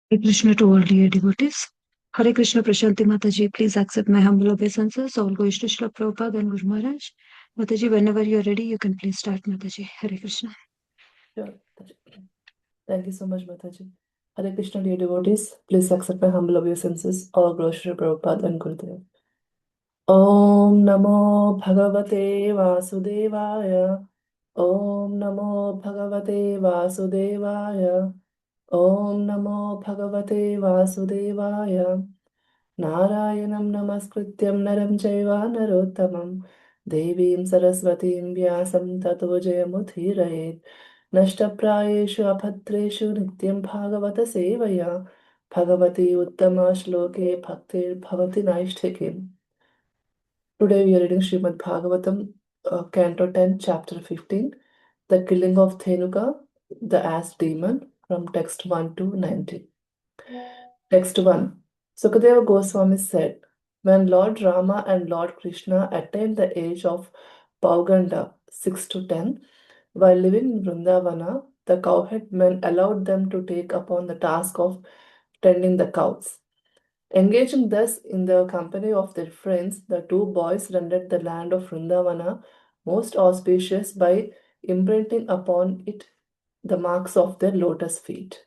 Hare Krishna to all dear devotees. Hare Krishna Prashanti Mataji, please accept my humble obeisances. All goes to Srila Prabhupada and Guru Maharaj. Mataji, whenever you are ready, you can please start, Mataji. Hare Krishna. Sure, Mataji. Thank you so much, Mataji. Hare Krishna, dear devotees. Please accept my humble obeisances. All glory to Prabhupada and Gurudev. Om Namo Bhagavate Vasudevaya. Om Namo Bhagavate Vasudevaya. Om Namo Bhagavate Vasudevaya. Narayanam Namaskrityam Naram Chaiva Narottamam Devim Saraswatim Vyasam Tato Jayamudhirayet Nashtaprayeshu Aphatreshu Nityam Bhagavata Sevaya Bhagavati Uttama Shloke Bhaktir Bhavati Naishtakim. Today we are reading Srimad Bhagavatam Canto 10, Chapter 15, The Killing of Thenuka, the Ass Demon, from text 1 to 90. Text 1. Sukadeva Goswami said, when Lord Rama and Lord Krishna attained the age of Pauganda 6 to 10, while living in Vrindavana, the cowhead men allowed them to take upon the task of tending the cows. Engaging thus in the company of their friends, the two boys rendered the land of Vrindavana most auspicious by imprinting upon it the marks of their lotus feet.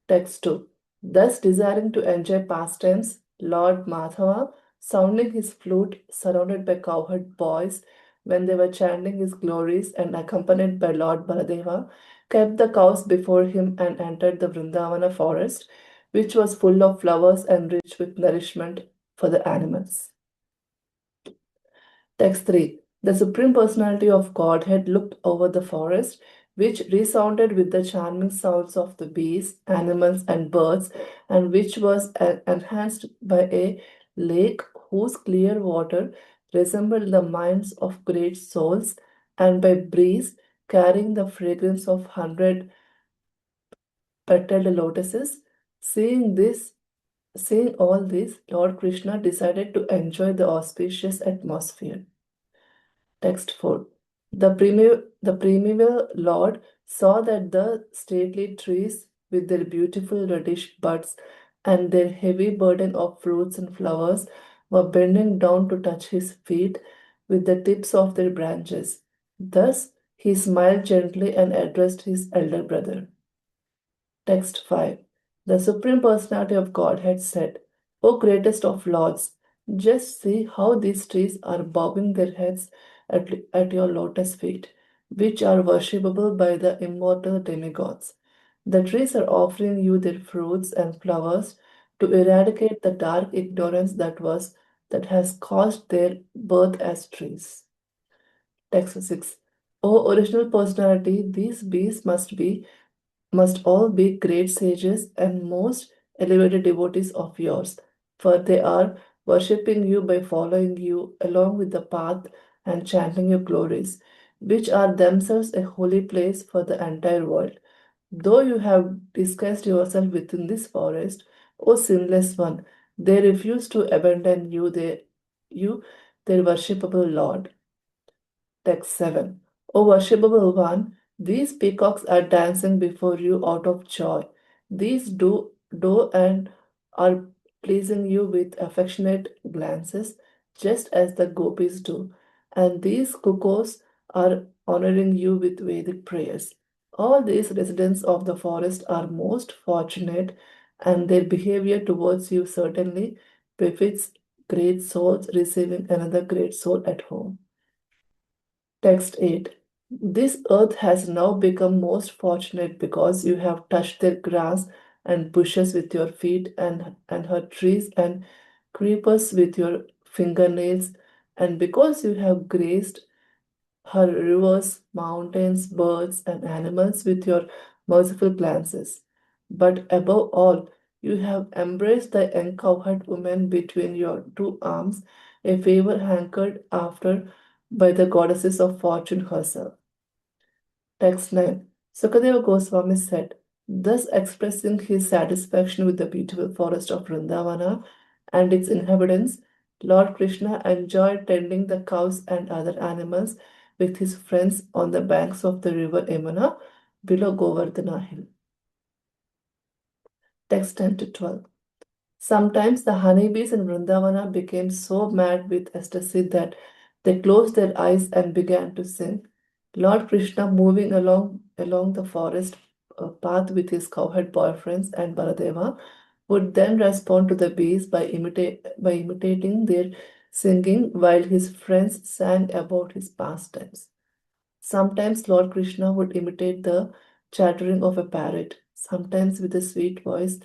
Text 2. Thus desiring to enjoy pastimes, Lord Madhava, sounding his flute, surrounded by cowherd boys, when they were chanting his glories and accompanied by Lord Baladeva, kept the cows before him and entered the Vrindavana forest, which was full of flowers and rich with nourishment for the animals. Text 3. The Supreme Personality of Godhead looked over the forest, which resounded with the charming sounds of the bees, animals, and birds, and which was enhanced by a lake whose clear water resembled the minds of great souls, and by breeze carrying the fragrance of 100 petaled lotuses. Seeing all this, Lord Krishna decided to enjoy the auspicious atmosphere. Text 4. The primeval Lord saw that the stately trees, with their beautiful reddish buds and their heavy burden of fruits and flowers, were bending down to touch his feet with the tips of their branches. Thus, he smiled gently and addressed his elder brother. Text 5. The Supreme Personality of Godhead said, O greatest of lords, just see how these trees are bobbing their heads at your lotus feet, which are worshipable by the immortal demigods. The trees are offering you their fruits and flowers to eradicate the dark ignorance that has caused their birth as trees. Text 6. O original personality, these bees must all be great sages and most elevated devotees of yours, for they are worshipping you by following you along with the path and chanting your glories, which are themselves a holy place for the entire world. Though you have disguised yourself within this forest, O sinless one, they refuse to abandon you, their worshipable Lord. Text 7. O worshipable one, these peacocks are dancing before you out of joy. These do and are pleasing you with affectionate glances, just as the gopis do. And these cuckoos are honoring you with Vedic prayers. All these residents of the forest are most fortunate, and their behavior towards you certainly befits great souls receiving another great soul at home. Text 8. This earth has now become most fortunate because you have touched their grass and bushes with your feet and her trees and creepers with your fingernails, and because you have grazed her rivers, mountains, birds, and animals with your merciful glances. But above all, you have embraced the young cowherd woman between your two arms, a favor hankered after by the goddesses of fortune herself. Text 9. Sukadeva Goswami said, thus expressing his satisfaction with the beautiful forest of Vrindavana and its inhabitants, Lord Krishna enjoyed tending the cows and other animals with his friends on the banks of the river Yamuna below Govardhana hill. Text 10 to 12. Sometimes the honeybees in Vrindavana became so mad with ecstasy that they closed their eyes and began to sing. Lord Krishna, moving along the forest path with his cowherd boyfriends and Baladeva, would then respond to the bees by imitating their singing while his friends sang about his pastimes. Sometimes Lord Krishna would imitate the chattering of a parrot, sometimes with a sweet voice,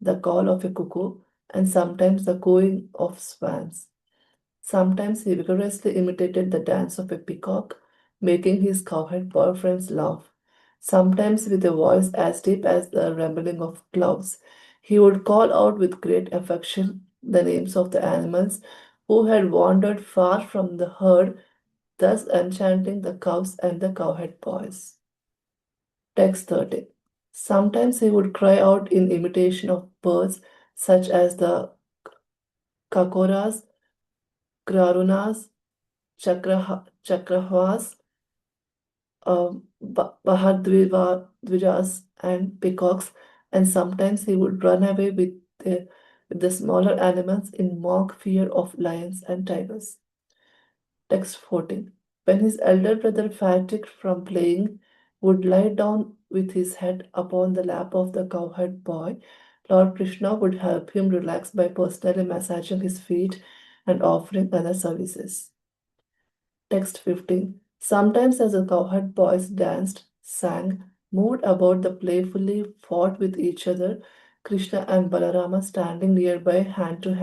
the call of a cuckoo, and sometimes the cooing of swans. Sometimes he vigorously imitated the dance of a peacock, making his cowherd boyfriends laugh. Sometimes with a voice as deep as the rumbling of clouds, he would call out with great affection the names of the animals who had wandered far from the herd, thus enchanting the cows and the cowherd boys. Text 30. Sometimes he would cry out in imitation of birds such as the kakoras, grarunas, chakrahas, bahadvijas, and peacocks, and sometimes he would run away with the smaller animals in mock fear of lions and tigers. Text 14. When his elder brother, fatigued from playing, would lie down with his head upon the lap of the cowherd boy, Lord Krishna would help him relax by personally massaging his feet and offering other services. Text 15. Sometimes, as the cowherd boys danced, sang, moved about the playfully, fought with each other, Krishna and Balarama, standing nearby, hand in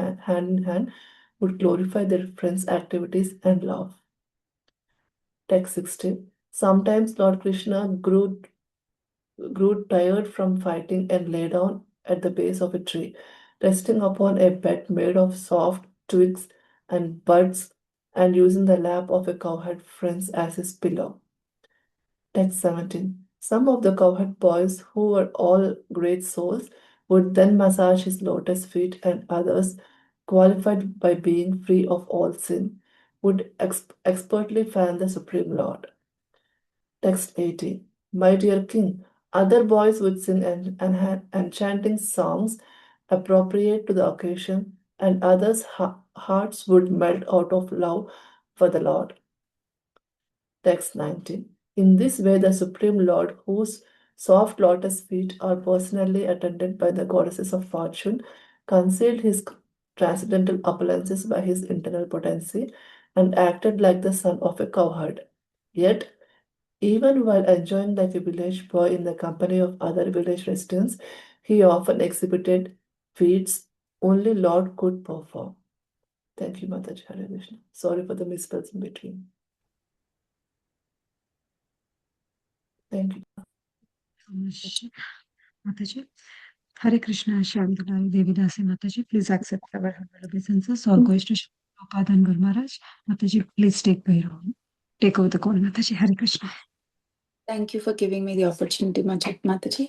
hand, would glorify their friends' activities and laugh. Text 16. Sometimes Lord Krishna grew tired from fighting and lay down at the base of a tree, resting upon a bed made of soft twigs and buds and using the lap of a cowherd friend as his pillow. Text 17. Some of the cowherd boys, who were all great souls, would then massage his lotus feet, and others, qualified by being free of all sin, would expertly fan the Supreme Lord. Text 18. My dear king, other boys would sing enchanting songs appropriate to the occasion, and others' hearts would melt out of love for the Lord. Text 19. In this way, the Supreme Lord, whose soft lotus feet are personally attended by the goddesses of fortune, concealed his transcendental opulences by his internal potency and acted like the son of a cowherd. Yet, even while enjoying like a village boy in the company of other village residents, he often exhibited feats only Lord could perform. Thank you, Mataji. Hare Krishna. Sorry for the misspells in between. Thank you. So much, Mataji. Hare Krishna, Shyama Dulari, Devi Dasi Mataji. Please accept our humble obeisances. All goes to Srila Prabhupada and Guru Maharaj. Mataji, please take over the call, Mataji. Hare Krishna. Thank you for giving me the opportunity, Mataji.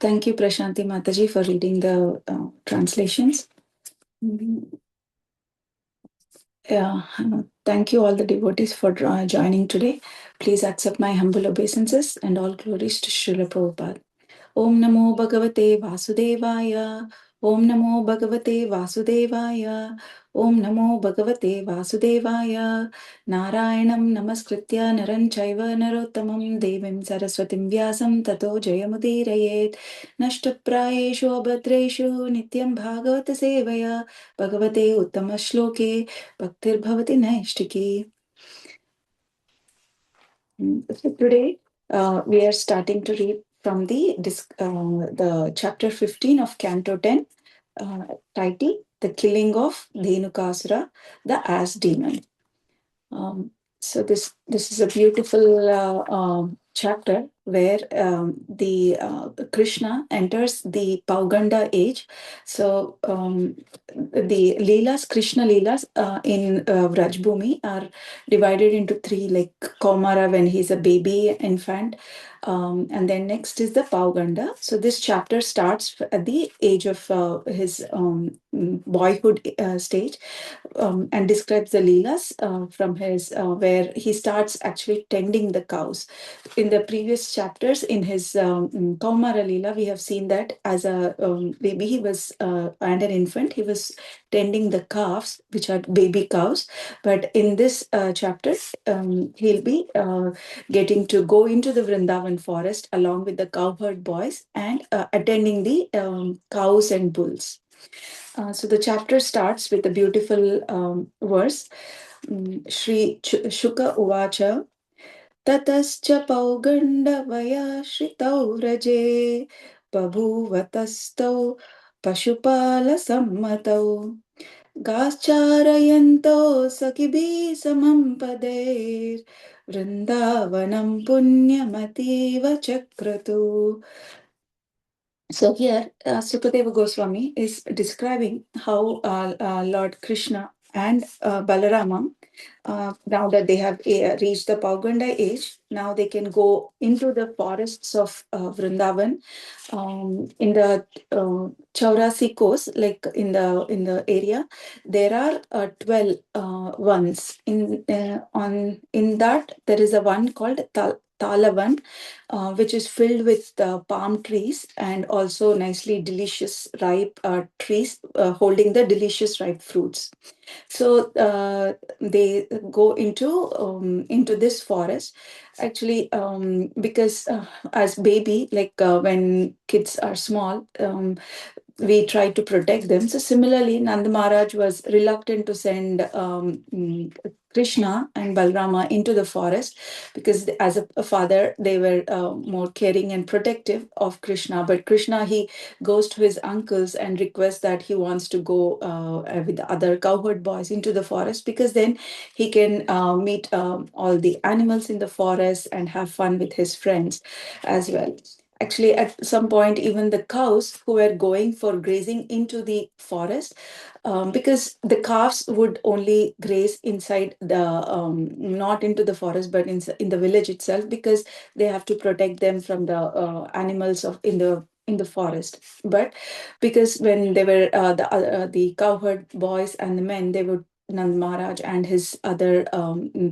Thank you, Prashanti Mataji, for reading the translations. Yeah, thank you all the devotees for joining today. Please accept my humble obeisances and all glories to Srila Prabhupada. Om Namo Bhagavate Vasudevaya. Om Namo Bhagavate Vasudevaya. Om Namo Bhagavate Vasudevaya. Narayanam Namaskritya Naran Chaiva Narottamam Devim Saraswatim Vyasam Tato Jayamudirayet. Nashtaprayeshu Abhadreshu Nityam Bhagavata Sevaya. Bhagavate Uttama Shloke Bhaktir Bhavati Naishtiki. So today we are starting to read from the chapter 15 of Canto 10, titled The Killing of Dhenukasura, the Ass Demon. So this is a beautiful chapter where the Krishna enters the Pauganda age. So the Leelas, Krishna Leelas in Vrajbhumi are divided into three, like Kaumara when he's a baby infant, and then next is the Pauganda. So this chapter starts at the age of his boyhood stage, and describes the Leelas from his where he starts actually tending the cows. In the previous chapters in his Kaumara Leela, we have seen that as a baby, he was and an infant, he was tending the calves, which are baby cows. But in this chapter, he'll be getting to go into the Vrindavan forest along with the cowherd boys and attending the cows and bulls. So the chapter starts with a beautiful verse. Shri Shuka Uvacha Tatascha Paugandavaya Shritau Raje Babhuvatastau Pashupala Sammatau Gascharayanto Sakibhi Samampader Vrindavanam Punyamativa Chakratu. So here, Sukadeva Goswami is describing how Lord Krishna and Balarama, now that they have reached the Pauganda age, now they can go into the forests of Vrindavan. In the Chaurasi coast, like in the area, there are 12 ones. In that there is a one called Talavan, which is filled with palm trees and also nicely delicious ripe trees holding the delicious ripe fruits. So they go into this forest actually, because as baby, like when kids are small, we try to protect them. So similarly, Nanda Maharaj was reluctant to send Krishna and Balrama into the forest because as a father, they were more caring and protective of Krishna. But Krishna, he goes to his uncles and requests that he wants to go with the other cowherd boys into the forest because then he can meet all the animals in the forest and have fun with his friends as well. Actually, at some point, even the cows who were going for grazing into the forest, because the calves would only graze inside the, not into the forest, but in the village itself, because they have to protect them from the animals in the forest. But because when they were the cowherd boys and the men, they would Nand Maharaj and his other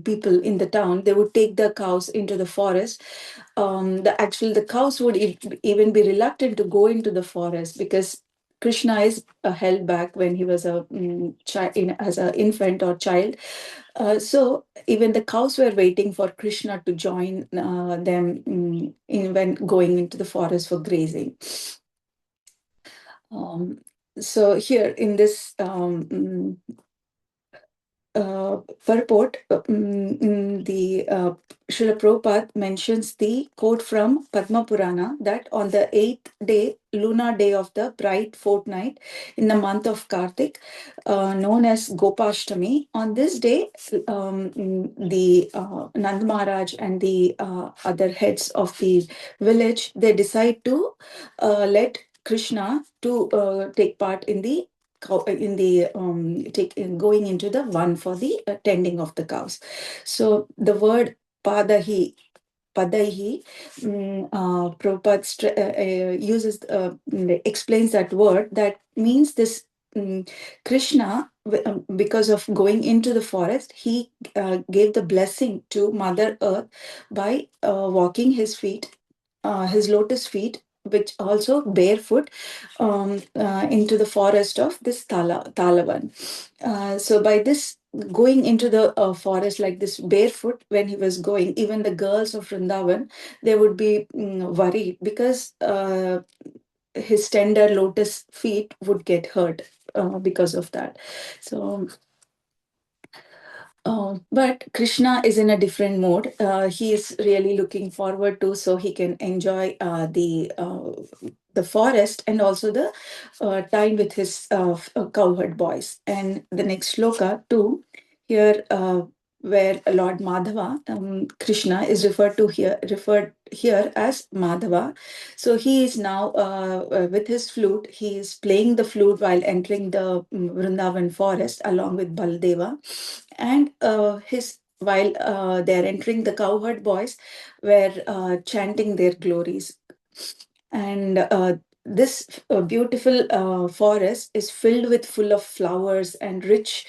people in the town, they would take the cows into the forest. The cows would even be reluctant to go into the forest because Krishna is held back when he was a as an infant or child. So even the cows were waiting for Krishna to join them when going into the forest for grazing. So here in this purport, the Srila Prabhupada mentions the quote from Padma Purana that on the 8th day, lunar day of the bright fortnight in the month of Kartik, known as Gopashtami, on this day, the Nand Maharaj and the other heads of the village, they decide to let Krishna to take part in the going into the one for the tending of the cows. So the word padaihi, Prabhupada uses explains that word that means this Krishna, because of going into the forest, he gave the blessing to Mother Earth by walking his feet, his lotus feet, which also barefoot, into the forest of this Talavan. So by this going into the forest like this barefoot, when he was going, even the girls of Vrindavan, they would be worried because his tender lotus feet would get hurt because of that. So but Krishna is in a different mode. He is really looking forward to so he can enjoy the forest and also the time with his cowherd boys. And the next shloka too, here where Lord Madhava, Krishna is referred here as Madhava. So he is now with his flute. He is playing the flute while entering the Vrindavan forest along with Baldeva, and his while they're entering, the cowherd boys were chanting their glories. And this beautiful forest is filled with full of flowers and rich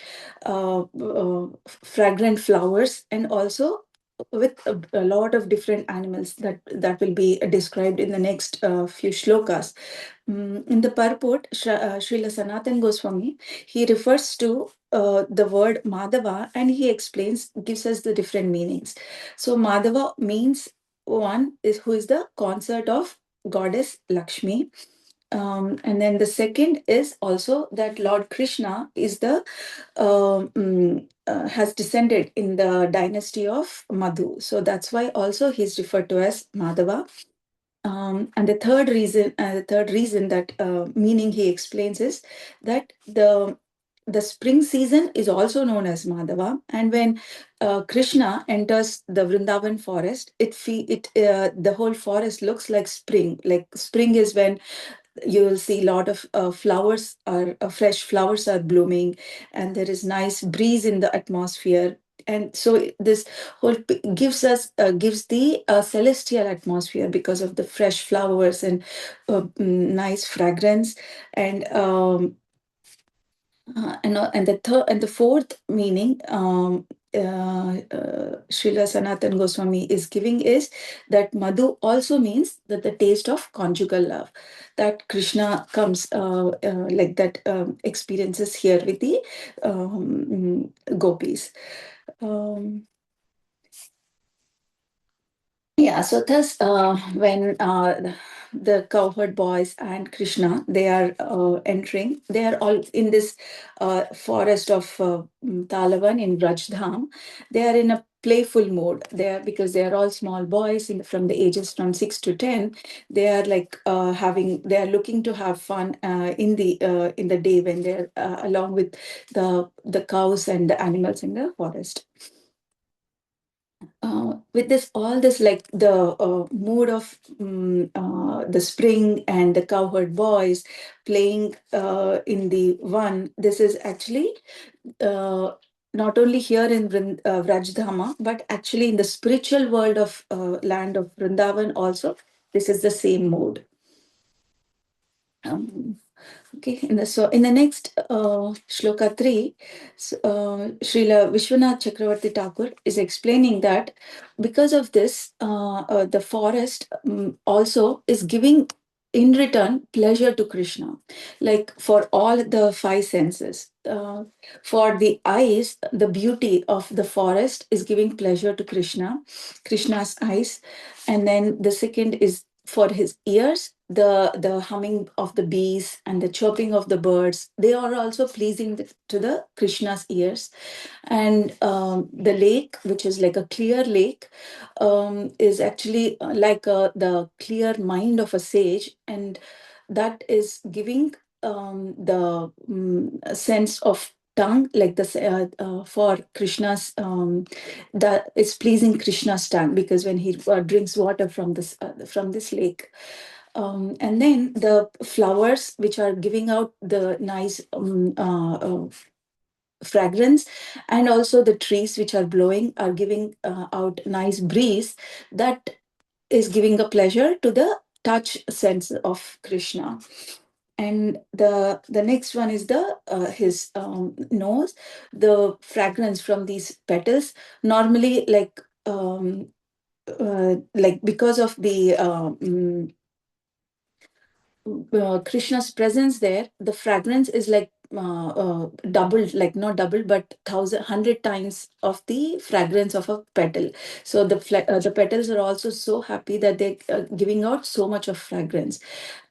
fragrant flowers, and also with a lot of different animals that will be described in the next few shlokas. In the purport, Srila Sanatan Goswami, he refers to the word Madhava, and he explains, gives us the different meanings. So Madhava means one is who is the consort of goddess Lakshmi. And then the second is also that Lord Krishna is the has descended in the dynasty of Madhu. So that's why also he's referred to as Madhava. And the third reason that meaning he explains is that the spring season is also known as Madhava, and when Krishna enters the Vrindavan forest, the whole forest looks like spring. Like spring is when you will see a lot of flowers are fresh flowers are blooming, and there is nice breeze in the atmosphere. And so this whole gives the celestial atmosphere because of the fresh flowers and nice fragrance. And the fourth meaning Srila Sanatan Goswami is giving is that Madhu also means that the taste of conjugal love that Krishna comes like that experiences here with the gopis. Yeah, so thus when the cowherd boys and Krishna, they are entering, they are all in this forest of Talavan in Rajdham. They are in a playful mode there because they are all small boys from the ages from 6 to 10. They are like they are looking to have fun in the day when they're along with the cows and the animals in the forest. With this, all this, like the mood of the spring and the cowherd boys playing in the one, this is actually not only here in Vrajdhama, but actually in the spiritual world of land of Vrindavan also, this is the same mood. Okay, so in the next shloka 3, Srila Vishwanath Chakravarti Thakur is explaining that because of this, the forest also is giving in return pleasure to Krishna, like for all the five senses. For the eyes, the beauty of the forest is giving pleasure to Krishna's eyes. And then the second is for his ears, the humming of the bees and the chirping of the birds, they are also pleasing to the Krishna's ears. And the lake, which is like a clear lake, is actually like the clear mind of a sage, and that is giving the sense of tongue, like for Krishna's that is pleasing Krishna's tongue, because when he drinks water from this lake. And then the flowers, which are giving out the nice fragrance, and also the trees which are blowing are giving out nice breeze, that is giving a pleasure to the touch sense of Krishna. And the next one is his nose, the fragrance from these petals. Normally, like because of the Krishna's presence there, the fragrance is like doubled, like not doubled, but 100 times of the fragrance of a petal. So the petals are also so happy that they're giving out so much of fragrance.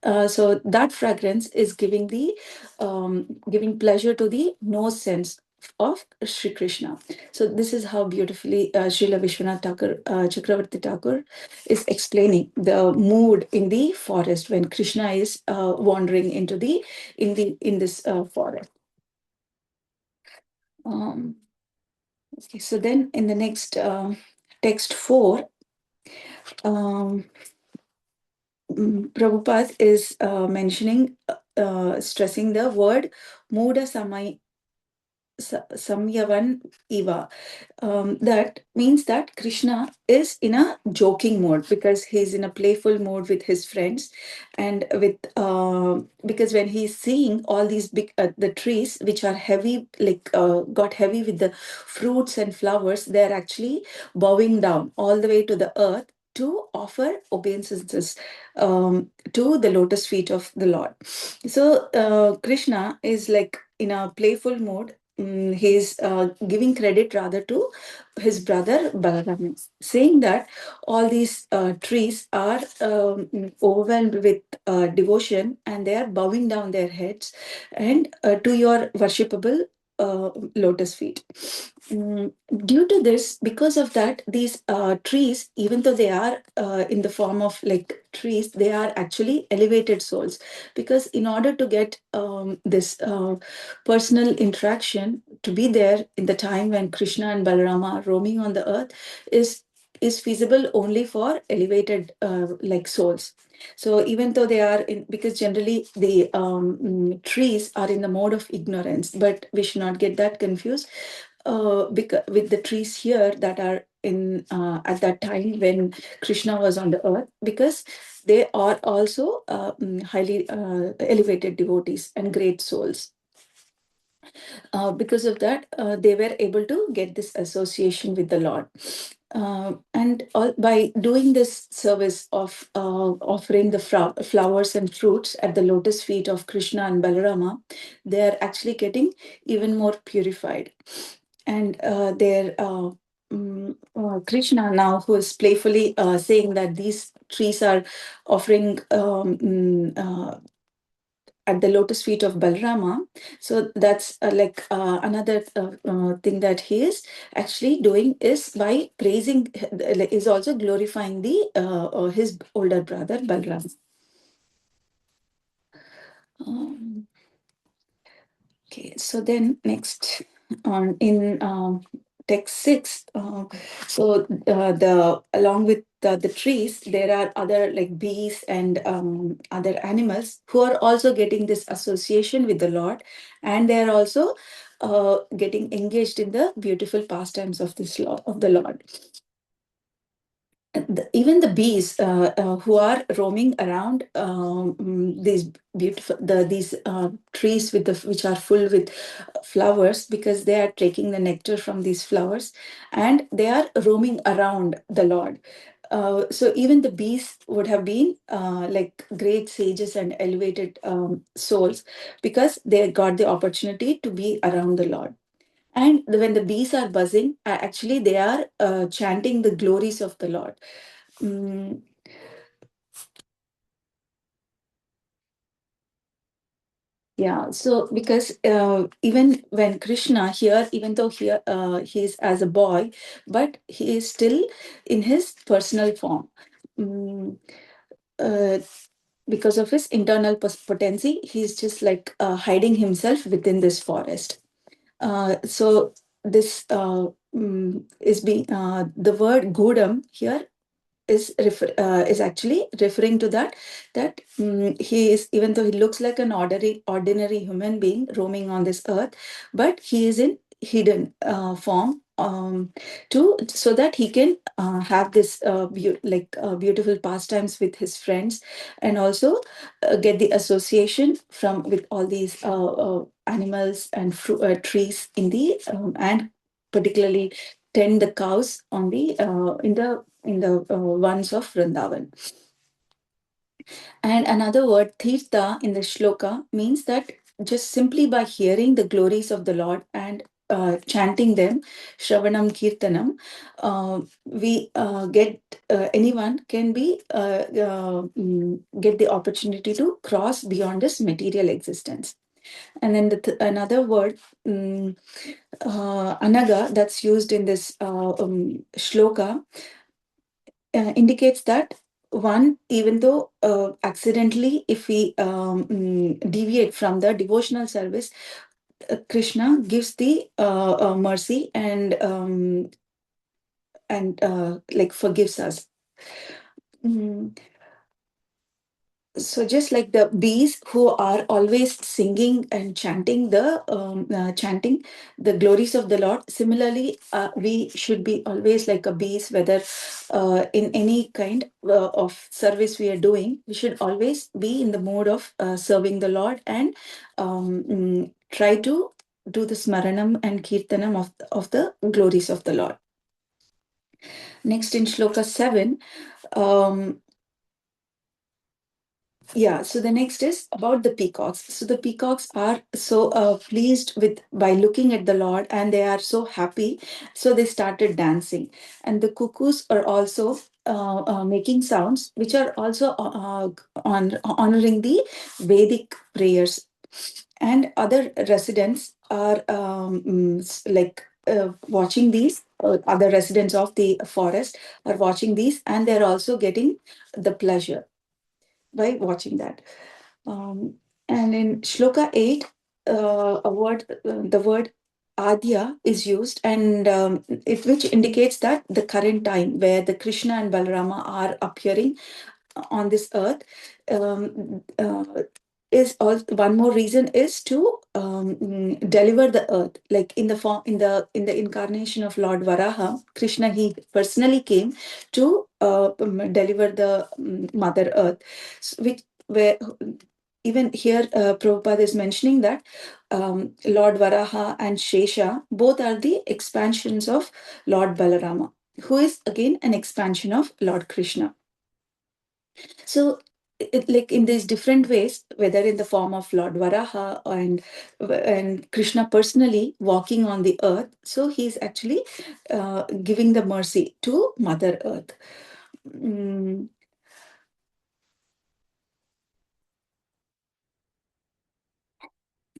So that fragrance is giving giving pleasure to the nose sense of Sri Krishna. So this is how beautifully Srila Vishwanath Thakur, Chakravarti Thakur is explaining the mood in the forest when Krishna is wandering in this forest. Okay, so then in the next text 4, Prabhupada is mentioning, stressing the word Muda Samyavan Iva. That means that Krishna is in a joking mode because he's in a playful mode with his friends, and with because when he's seeing all these big the trees which are heavy, like got heavy with the fruits and flowers, they're actually bowing down all the way to the earth to offer obeisances to the lotus feet of the Lord. So Krishna is like in a playful mode. He's giving credit rather to his brother Balaram, saying that all these trees are overwhelmed with devotion, and they are bowing down their heads and to your worshipable lotus feet. Due to this, because of that, these trees, even though they are in the form of like trees, they are actually elevated souls. Because in order to get this personal interaction to be there in the time when Krishna and Balarama are roaming on the earth, is feasible only for elevated like souls. So even though they are in, because generally the trees are in the mode of ignorance, but we should not get that confused because with the trees here that are in at that time when Krishna was on the earth, because they are also highly elevated devotees and great souls. Because of that, they were able to get this association with the Lord. And by doing this service of offering the flowers and fruits at the lotus feet of Krishna and Balarama, they are actually getting even more purified. And Krishna now, who is playfully saying that these trees are offering at the lotus feet of Balrama. So that's another thing that he is actually doing is by praising, is also glorifying the his older brother Balram. Okay, so then next on in text 6, the along with the trees, there are other like bees and other animals who are also getting this association with the Lord, and they are also getting engaged in the beautiful pastimes of this Lord, of the Lord. Even the bees who are roaming around these beautiful these trees with the which are full with flowers, because they are taking the nectar from these flowers, and they are roaming around the Lord. So even the bees would have been like great sages and elevated souls, because they got the opportunity to be around the Lord. And when the bees are buzzing, actually they are chanting the glories of the Lord. Mm, yeah, so because even when Krishna here, even though here he is as a boy, but he is still in his personal form. Mm, uh, because of his internal potency, he's just like hiding himself within this forest. So this is being the word Godam here is actually referring to that he is, even though he looks like an ordinary human being roaming on this earth, but he is in hidden form, so that he can have this beautiful pastimes with his friends, and also get the association from with all these animals and trees in the and particularly tend the cows on the in the ones of Vrindavan. And another word, Tirtha, in the shloka means that just simply by hearing the glories of the Lord and chanting them, Shravanam Kirtanam, we get anyone can be get the opportunity to cross beyond this material existence. And then another word, Anaga, that's used in this shloka, indicates that one, even though accidentally, if we deviate from the devotional service, Krishna gives the mercy and like forgives us. Mm. So just like the bees who are always singing and chanting the glories of the Lord, similarly we should be always like a bees, whether in any kind of service we are doing, we should always be in the mode of serving the Lord, and try to do the smaranam and kirtanam of the glories of the Lord. Next, in shloka 7, so the next is about the peacocks. So the peacocks are so pleased with by looking at the Lord, and they are so happy. So they started dancing, and the cuckoos are also making sounds, which are also honoring the Vedic prayers. And other residents are watching these. Other residents of the forest are watching these, and they're also getting the pleasure by watching that. And in Shloka 8, the word Adya is used, and which indicates that the current time where the Krishna and Balarama are appearing on this earth, is also one more reason is to deliver the earth, like in the form in the incarnation of Lord Varaha. Krishna, he personally came to deliver the Mother Earth, which where even here Prabhupada is mentioning that Lord Varaha and Shesha both are the expansions of Lord Balarama, who is again an expansion of Lord Krishna. So, like in these different ways, whether in the form of Lord Varaha and Krishna personally walking on the earth, so he's actually giving the mercy to Mother Earth.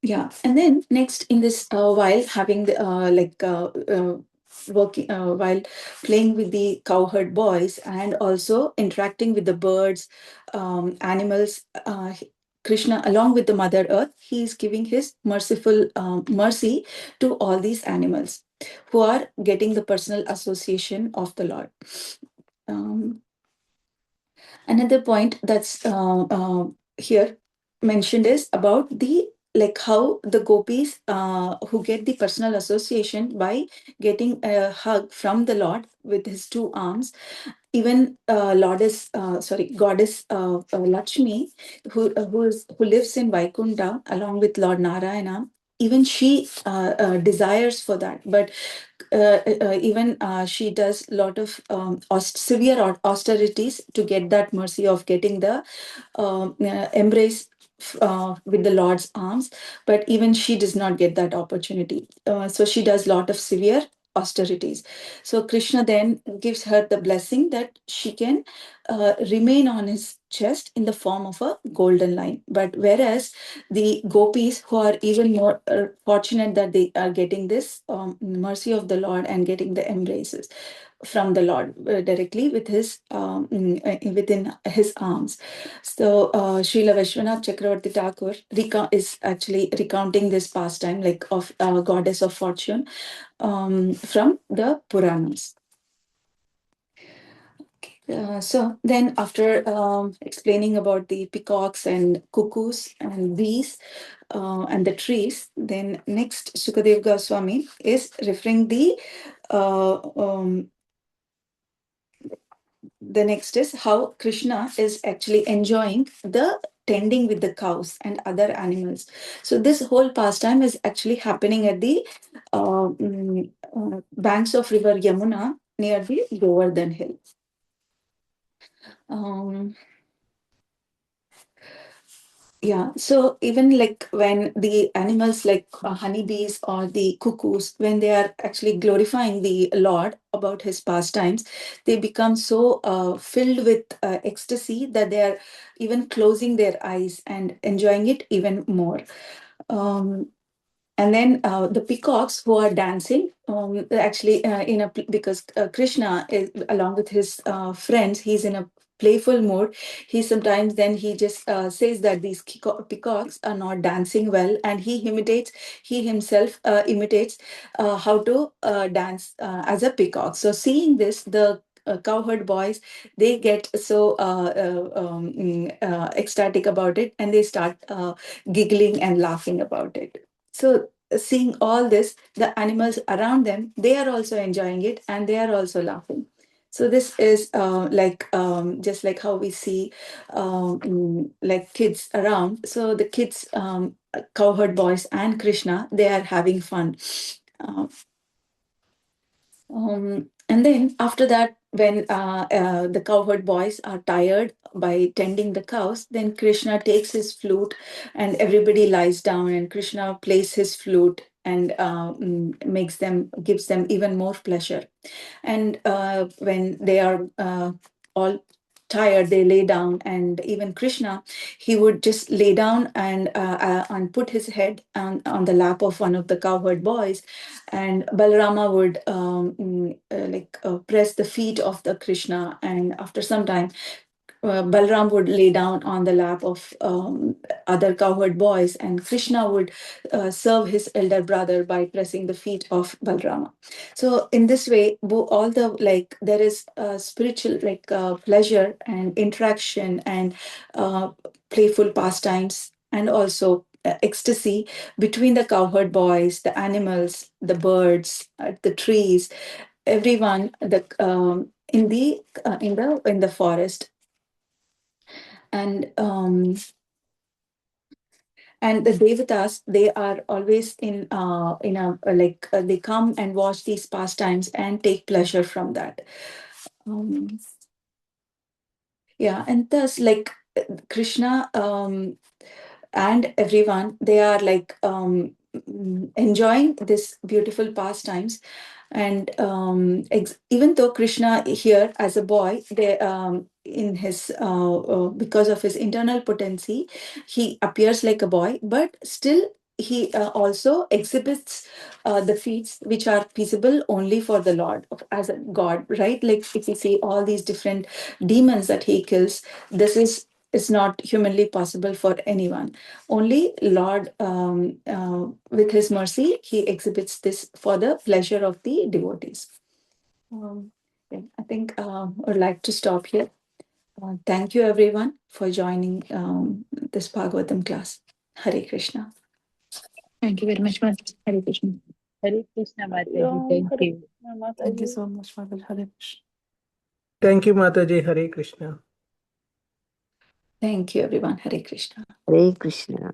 Yeah, and then next in this, while having the working while playing with the cowherd boys and also interacting with the birds, animals, Krishna, along with the Mother Earth, he is giving his merciful mercy to all these animals who are getting the personal association of the Lord. Another point that's here mentioned is about the like how the gopis who get the personal association by getting a hug from the Lord with his two arms. Even goddess Lakshmi, who lives in Vaikunta along with Lord Narayana, even she desires for that, but even she does a lot of severe austerities to get that mercy of getting the embrace with the Lord's arms, but even she does not get that opportunity. So she does a lot of severe austerities. So Krishna then gives her the blessing that she can remain on his chest in the form of a golden line. But whereas the gopis, who are even more fortunate that they are getting this mercy of the Lord and getting the embraces from the Lord directly with his within his arms. So Srila Vishwanath Chakravarti Thakur is actually recounting this pastime, like of goddess of fortune, from the Puranas. So then, after explaining about the peacocks and cuckoos and bees and the trees, then next Sukadev Goswami is referring the next is how Krishna is actually enjoying the tending with the cows and other animals. So this whole pastime is actually happening at the banks of river Yamuna near the Govardhan Hill. Yeah, so even like when the animals like honeybees or the cuckoos, when they are actually glorifying the Lord about his pastimes, they become so filled with ecstasy that they are even closing their eyes and enjoying it even more. And then the peacocks who are dancing, actually because Krishna is along with his friends, he's in a playful mood. He just says that these peacocks are not dancing well, and he himself imitates how to dance as a peacock. So seeing this, the cowherd boys, they get so ecstatic about it, and they start giggling and laughing about it. So seeing all this, the animals around them, they are also enjoying it, and they are also laughing. So this is just like how we see like kids around. So the kids, cowherd boys and Krishna, they are having fun. Uh, and then after that, when the cowherd boys are tired by tending the cows, then Krishna takes his flute and everybody lies down, and Krishna plays his flute and gives them even more pleasure. And when they are all tired, they lay down, and even Krishna, he would just lay down and put his head on the lap of one of the cowherd boys, and Balarama would press the feet of the Krishna, and after some time Balram would lay down on the lap of other cowherd boys, and Krishna would serve his elder brother by pressing the feet of Balrama. So in this way, all the there is spiritual pleasure and interaction and playful pastimes, and also ecstasy between the cowherd boys, the animals, the birds, the trees, everyone in the forest. And the devatas, they are always they come and watch these pastimes and take pleasure from that. And thus Krishna and everyone, they are enjoying this beautiful pastimes. And even though Krishna here as a boy, in his because of his internal potency, he appears like a boy, but still he also exhibits the feats which are feasible only for the Lord as a God, right? Like if you see all these different demons that he kills, this is not humanly possible for anyone. Only Lord, with his mercy, he exhibits this for the pleasure of the devotees. I think I would like to stop here. Thank you everyone for joining this Bhagavatam class. Hare Krishna. Thank you very much, Mataji. Hare Krishna. Hare Krishna, Mataji. Thank you. Thank you so much, Mataji. Hare Krishna. Thank you, Mataji. Hare Krishna. Thank you everyone. Hare Krishna. Hare Krishna.